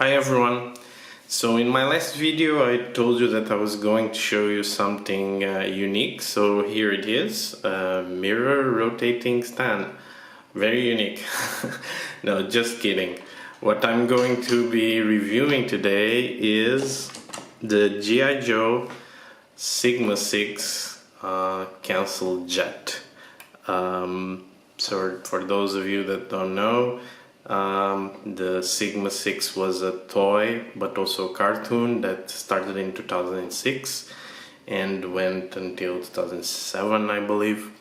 Hi everyone. So in my last video I told you that I was going to show you something unique, so here it is, a mirror rotating stand. Very unique. No, just kidding. What I'm going to be reviewing today is the G.I. Joe Sigma 6 cancel jet. So for those of you that don't know, the Sigma 6 was a toy but also a cartoon that started in 2006 and went until 2007, I believe.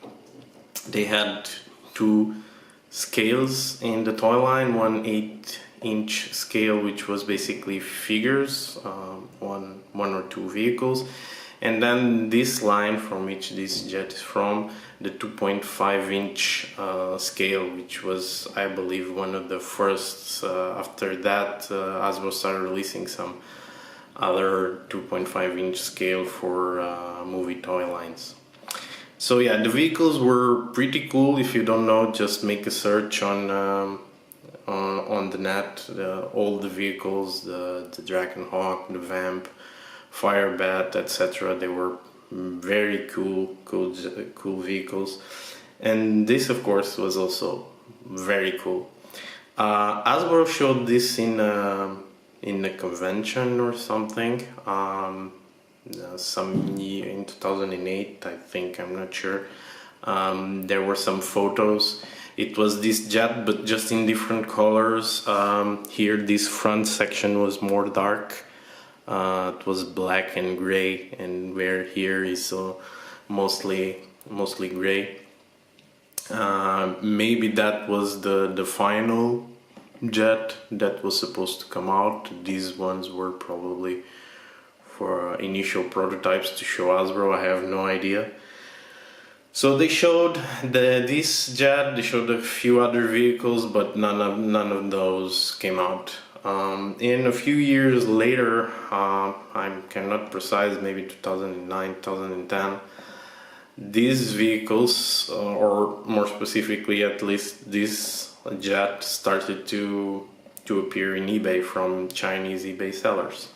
They had two scales in the toy line, one 8-inch scale which was basically figures, one or two vehicles, and then this line from which this jet is from, the 2.5-inch scale, which was, I believe, one of the first. After that, hasbro started releasing some other 2.5-inch scale for movie toy lines. So yeah, the vehicles were pretty cool. If you don't know, just make a search on the net. All the vehicles, the Dragonhawk, the Vamp, Firebat, etc. They were very cool vehicles, and this, of course, was also very cool. Hasbro showed this in a convention or something. Some year in 2008, I think. I'm not sure. There were some photos. It was this jet, but just in different colors. Here, this front section was more dark. It was black and gray, and where here is mostly gray. Maybe that was the final jet that was supposed to come out. These ones were probably for initial prototypes to show Hasbro. I have no idea. So they showed this jet. They showed a few other vehicles, but none of those came out. In a few years later, I cannot precise, maybe 2009, 2010, these vehicles, or more specifically at least this jet, started to appear in eBay from Chinese eBay sellers.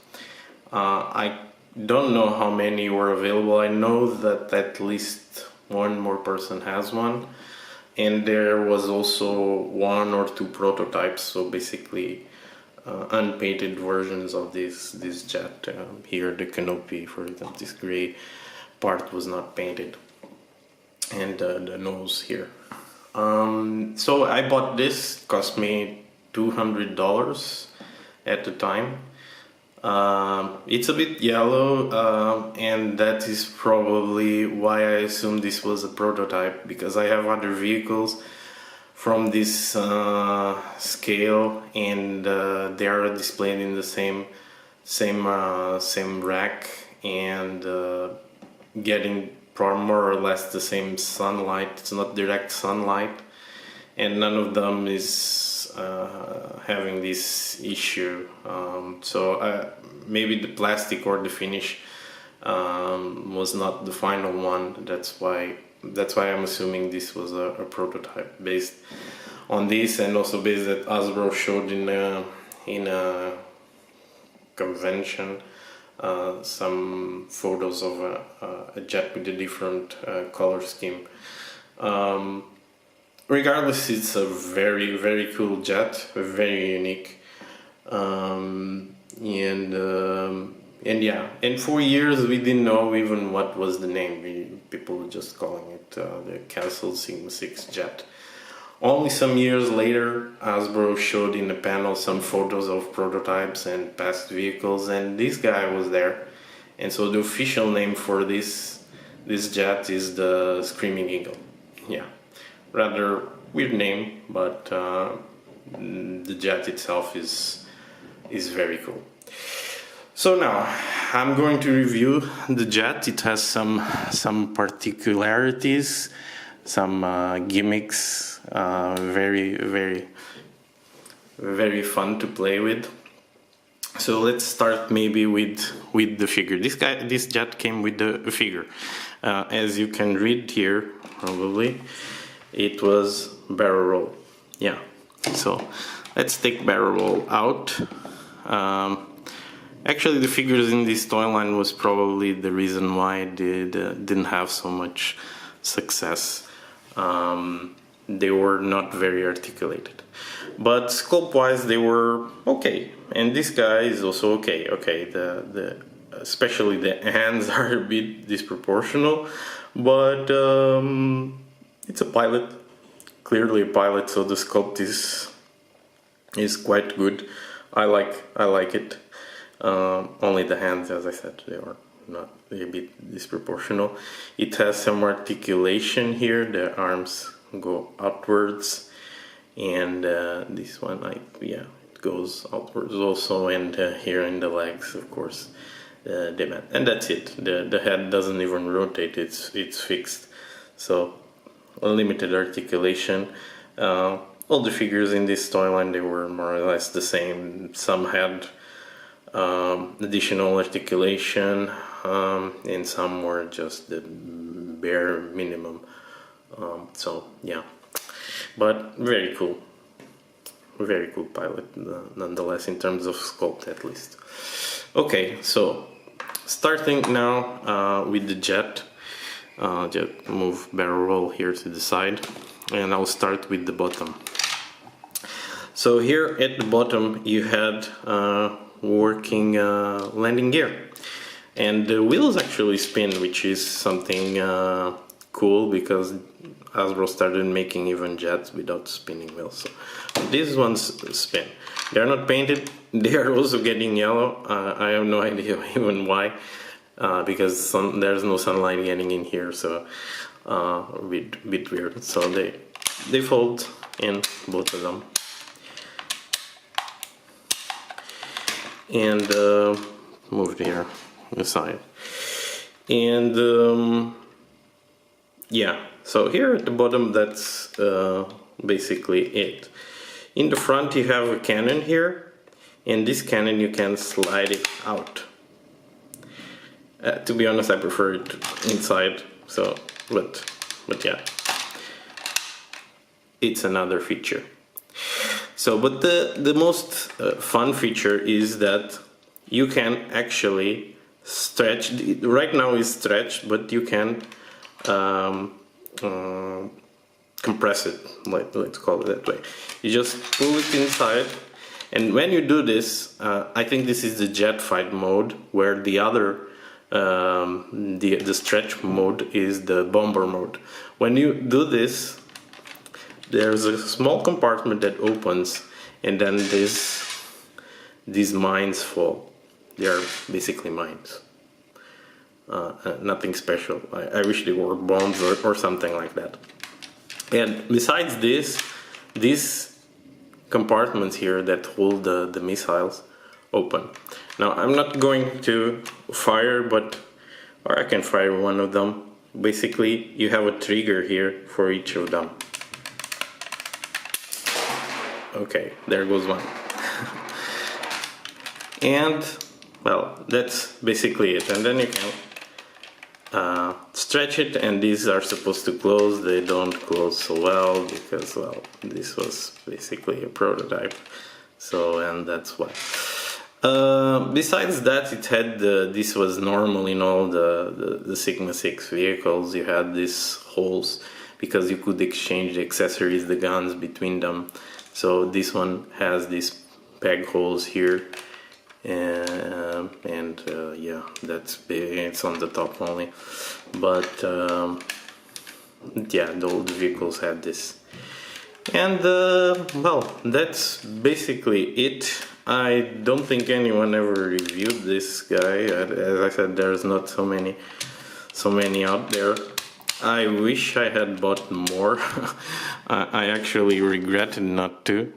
I don't know how many were available. I know that at least one more person has one, and there was also one or two prototypes, so basically unpainted versions of this jet. Here the canopy, for example, this gray part was not painted, and the nose here. So I bought this. Cost me $200 at the time. It's a bit yellow, and that is probably why I assume this was a prototype, because I have other vehicles from this scale, and they are displayed in the same rack, and getting more or less the same sunlight. It's not direct sunlight, and none of them is having this issue. So maybe the plastic or the finish was not the final one. That's why I'm assuming this was a prototype based on this, and also based that Hasbro showed in a convention some photos of a jet with a different color scheme. Regardless, it's a very cool jet, very unique, and yeah, and for years we didn't know even what was the name. People were just calling it the cancelled Sigma 6 jet. Only some years later, Hasbro showed in the panel some photos of prototypes and past vehicles, and this guy was there. And so the official name for this jet is the Screaming Eagle. Yeah, rather weird name, but the jet itself is very cool. So now I'm going to review the jet. It has some particularities, some gimmicks, very very fun to play with. So let's start maybe with the figure. This jet came with the figure. As you can read here, probably it was barrel roll. Yeah. So let's take barrel roll out. Actually, the figures in this toy line was probably the reason why it didn't have so much success. They were not very articulated, but sculpt-wise they were okay. And this guy is also okay. Okay, especially the hands are a bit disproportional, but it's a pilot, clearly a pilot, so the sculpt is quite good. I like it. Only the hands, as I said, they were not a bit disproportional. It has some articulation here. The arms go outwards, and this one, it goes outwards also, and here in the legs, of course, and that's it. The head doesn't even rotate; it's fixed. So limited articulation. All the figures in this toy line, they were more or less the same. Some had additional articulation, and some were just the bare minimum. So yeah, but very cool pilot nonetheless, in terms of sculpt at least. Okay, so starting now with the jet. Just move barrel roll here to the side, and I'll start with the bottom. So here at the bottom you had working landing gear, and the wheels actually spin, which is something cool, because Hasbro started making even jets without spinning wheels. So these ones spin. They are not painted. They are also getting yellow. I have no idea even why, because there's no sunlight getting in here, so a bit weird. So they fold in, both of them. And moved here aside, and yeah, so here at the bottom, that's basically it. In the front you have a cannon here, and this cannon you can slide it out. To be honest, I prefer it inside, so but yeah, it's another feature. So, but the most fun feature is that you can actually stretch. Right now it's stretched, but you can compress it. Let's call it that way. You just pull it inside, and when you do this, I think this is the jet fight mode, where the other the stretch mode is the bomber mode. When you do this, there's a small compartment that opens, and then these mines fall. They are basically mines. Nothing special. I wish they were bombs or something like that. And besides this, these compartments here that hold the missiles open. Now I'm not going to fire, or I can fire one of them. Basically, you have a trigger here for each of them. Okay, there goes one. And well, that's basically it. And then you can stretch it, and these are supposed to close. They don't close so well because, well, this was basically a prototype. So, and that's why. Besides that, it had this was normal in all the Sigma 6 vehicles. You had these holes because you could exchange the accessories, the guns between them. So this one has these peg holes here, and yeah, it's on the top only. But yeah, the old vehicles had this. And well, that's basically it. I don't think anyone ever reviewed this guy. As I said, there's not so many out there. I wish I had bought more. I actually regretted not to,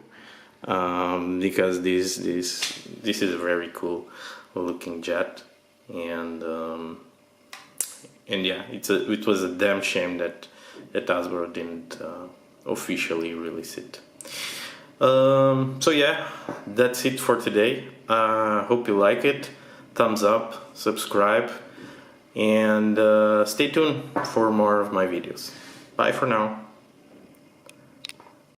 because this is a very cool looking jet, and yeah, it was a damn shame that Hasbro didn't officially release it. So yeah, that's it for today. Hope you like it. Thumbs up, subscribe, and stay tuned for more of my videos. Bye for now.